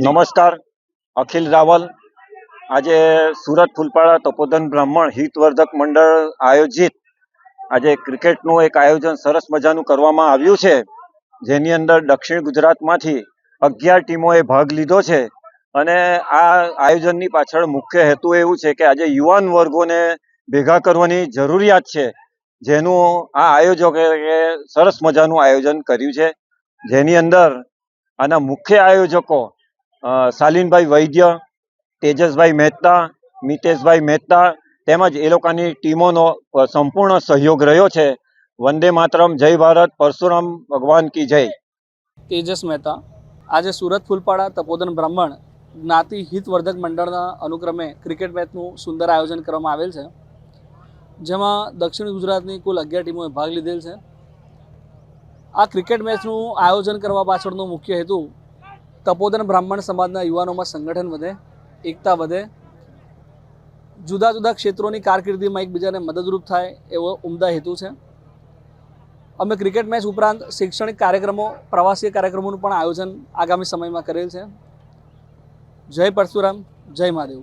નમસ્કાર, અખિલ રાવલ. આજે સુરત ફૂલપાડા તપોધન બ્રાહ્મણ હિતવર્ધક મંડળ આયોજિત આજે ક્રિકેટનું એક આયોજન સરસ મજાનું કરવામાં આવ્યું છે, જેની અંદર દક્ષિણ ગુજરાતમાંથી 11 ટીમોએ ભાગ લીધો છે. અને આ આયોજનની પાછળ મુખ્ય હેતુ એવું છે કે આજે યુવાન વર્ગોને ભેગા કરવાની જરૂરિયાત છે, જેનું આ આયોજકે સરસ મજાનું આયોજન કર્યું છે. જેની અંદર આના મુખ્ય આયોજકો શાલીનભાઈ વૈદ્ય, તેજસભાઈ મહેતા, મિતેશભાઈ મહેતા તેમજ એ લોકોની ટીમોનો સંપૂર્ણ સહયોગ રહ્યો છે. વંદે માતરમ, જય ભારત, પરશુરામ ભગવાન કી જય. તેજસ મહેતા. આજે સુરત ફૂલપાડા તપોધન બ્રાહ્મણ જ્ઞાતિ હિતવર્ધક મંડળના અનુક્રમે ક્રિકેટ મેચનું સુંદર આયોજન કરવામાં આવેલ છે, જેમાં દક્ષિણ ગુજરાતની કુલ 11 ટીમોએ ભાગ લીધેલ છે. આ ક્રિકેટ મેચનું આયોજન કરવા પાછળનો મુખ્ય હેતુ તપોધન બ્રાહ્મણ સમાજના યુવાનોમાં સંગઠન વધે, એકતા વધે, જુદા જુદા ક્ષેત્રોની કારકિર્દીમાં એકબીજાને મદદરૂપ થાય એવો ઉમદા હેતુ છે. અમે ક્રિકેટ મેચ ઉપરાંત શૈક્ષણિક કાર્યક્રમો, પ્રવાસીય કાર્યક્રમોનું પણ આયોજન આગામી સમયમાં કરેલ છે. જય પરશુરામ, જય મહાદેવ.